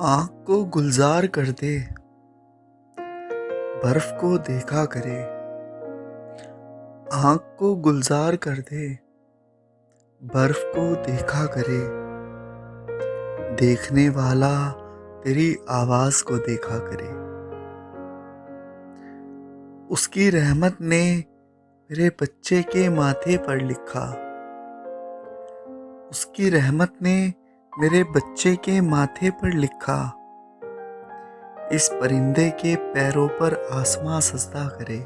आँख को गुलजार कर दे, बर्फ को देखा करे। आँख को गुलजार कर दे, बर्फ को देखा करे। देखने वाला तेरी आवाज़ को देखा करे। उसकी रहमत ने मेरे बच्चे के माथे पर लिखा। उसकी रहमत ने मेरे बच्चे के माथे पर लिखा। इस परिंदे के पैरों पर आसमां सजदा करे।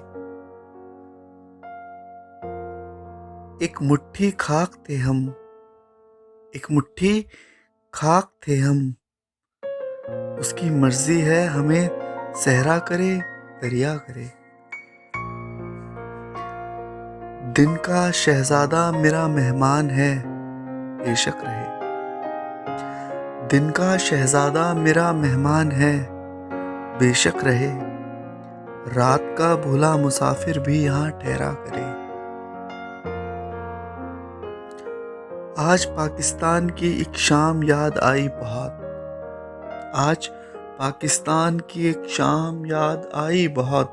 एक मुट्ठी खाक थे हम, एक मुट्ठी खाक थे हम। उसकी मर्जी है हमें सहरा करे, दरिया करे। दिन का शहजादा मेरा मेहमान है, बेशक रहे। दिन का शहजादा मेरा मेहमान है, बेशक रहे। रात का भूला मुसाफिर भी यहाँ ठहरा करे। आज पाकिस्तान की एक शाम याद आई बहुत। आज पाकिस्तान की एक शाम याद आई बहुत।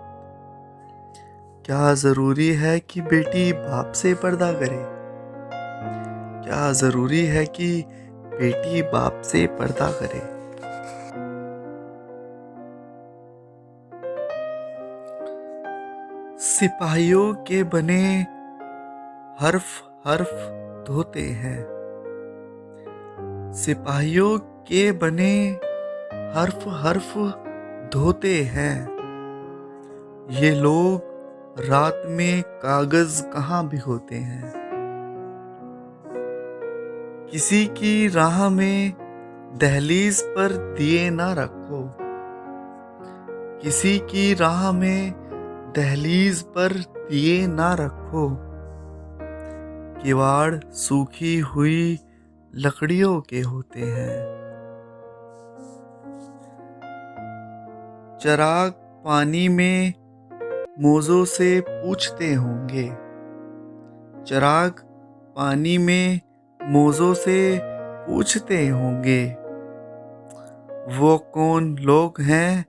क्या ज़रूरी है कि बेटी बाप से पर्दा करे? क्या ज़रूरी है कि बेटी बाप से पर्दा करे? सिपाहियों के बने हर्फ हर्फ धोते हैं। सिपाहियों के बने हर्फ हर्फ धोते हैं। ये लोग रात में कागज कहाँ भिगोते हैं। किसी की राह में दहलीज पर दिए ना रखो। किसी की राह में दहलीज पर दिए ना रखो। किवाड़ सूखी हुई लकड़ियों के होते हैं। चिराग पानी में मोजों से पूछते होंगे। चिराग पानी में मोजों से पूछते होंगे। वो कौन लोग हैं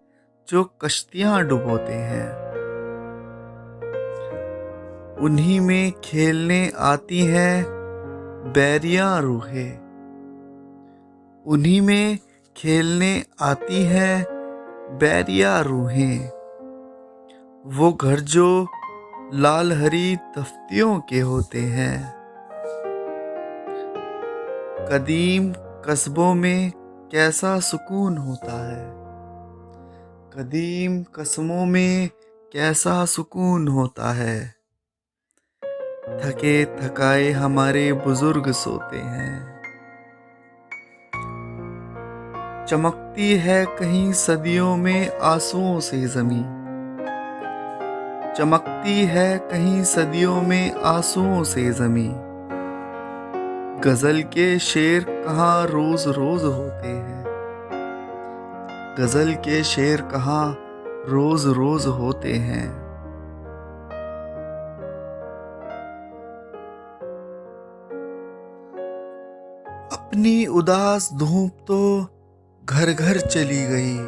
जो कश्तियां डुबोते हैं। उन्हीं में खेलने आती हैं बैरियां रूहें। उन्हीं में खेलने आती हैं बैरिया रूहें। वो घर जो लाल हरी तख्तियों के होते हैं। कदीम कस्बों में कैसा सुकून होता है। कदीम कस्बों में कैसा सुकून होता है। थके थकाए हमारे बुजुर्ग सोते हैं। चमकती है कहीं सदियों में आंसुओं से जमीन। चमकती है कहीं सदियों में आंसुओं से जमीन। गजल के शेर कहाँ रोज रोज होते हैं। गजल के शेर कहाँ रोज रोज होते हैं। अपनी उदास धूप तो घर घर चली गई।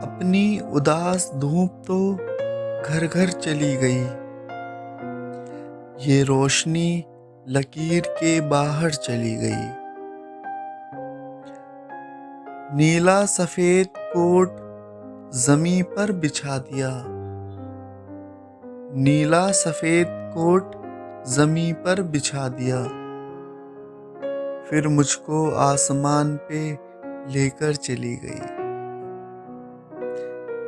अपनी उदास धूप तो घर घर चली गई। ये रोशनी लकीर के बाहर चली गई। नीला सफेद कोट जमीन पर बिछा दिया। नीला सफेद कोट जमीन पर बिछा दिया। फिर मुझको आसमान पे लेकर चली गई।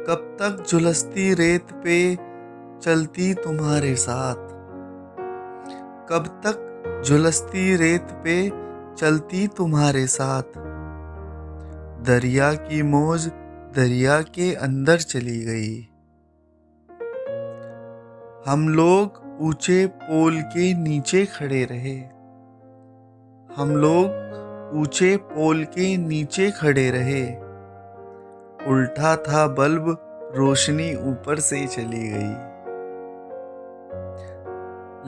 कब तक झुलसती रेत पे चलती तुम्हारे साथ। कब तक झुलसती रेत पे चलती तुम्हारे साथ। दरिया की मौज दरिया के अंदर चली गई। हम लोग ऊंचे पोल के नीचे खड़े रहे। हम लोग ऊंचे पोल के नीचे खड़े रहे। उल्टा था बल्ब, रोशनी ऊपर से चली गई।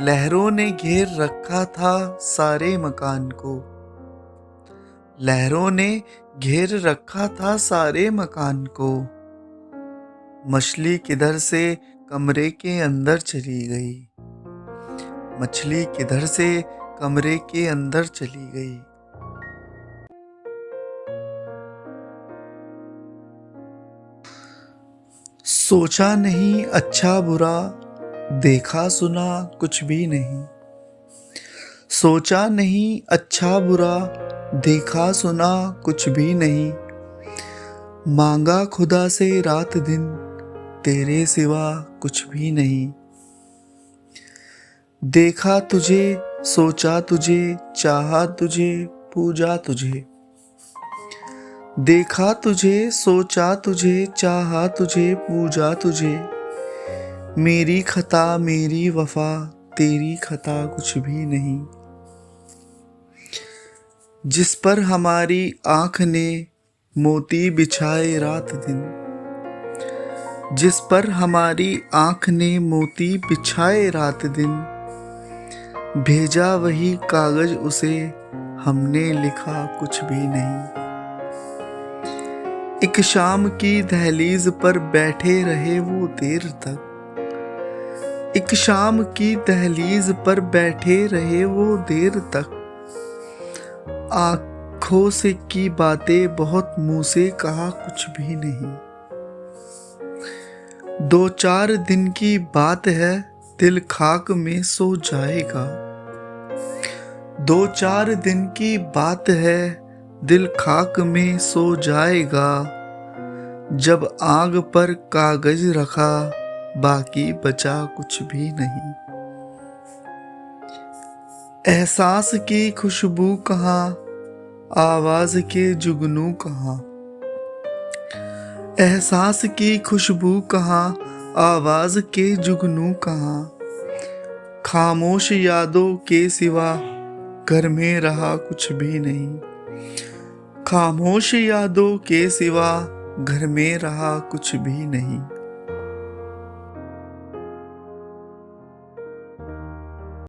लहरों ने घेर रखा था सारे मकान को। लहरों ने घेर रखा था सारे मकान को। मछली किधर से कमरे के अंदर चली गई। मछली किधर से कमरे के अंदर चली गई। सोचा नहीं अच्छा बुरा, देखा सुना कुछ भी नहीं। सोचा नहीं अच्छा बुरा, देखा सुना कुछ भी नहीं। मांगा खुदा से रात दिन, तेरे सिवा कुछ भी नहीं। देखा तुझे, सोचा तुझे, चाहा तुझे, पूजा तुझे। देखा तुझे, सोचा तुझे, चाहा तुझे, पूजा तुझे। मेरी खता मेरी वफा, तेरी खता कुछ भी नहीं। जिस पर हमारी आँख ने मोती बिछाए रात दिन। जिस पर हमारी आँख ने मोती बिछाए रात दिन। भेजा वही कागज उसे, हमने लिखा कुछ भी नहीं। एक शाम की दहलीज पर बैठे रहे वो देर तक। एक शाम की दहलीज पर बैठे रहे वो देर तक। आँखों से की बातें बहुत, मुंह से कहा कुछ भी नहीं। 2-4 दिन की बात है, दिल खाक में सो जाएगा। 2-4 दिन की बात है, दिल खाक में सो जाएगा। जब आग पर कागज रखा, बाकी बचा कुछ भी नहीं। एहसास की खुशबू कहाँ, आवाज के जुगनू कहाँ। एहसास की खुशबू कहाँ, आवाज के जुगनू कहाँ। खामोश यादों के सिवा घर में रहा कुछ भी नहीं। खामोश यादों के सिवा घर में रहा कुछ भी नहीं।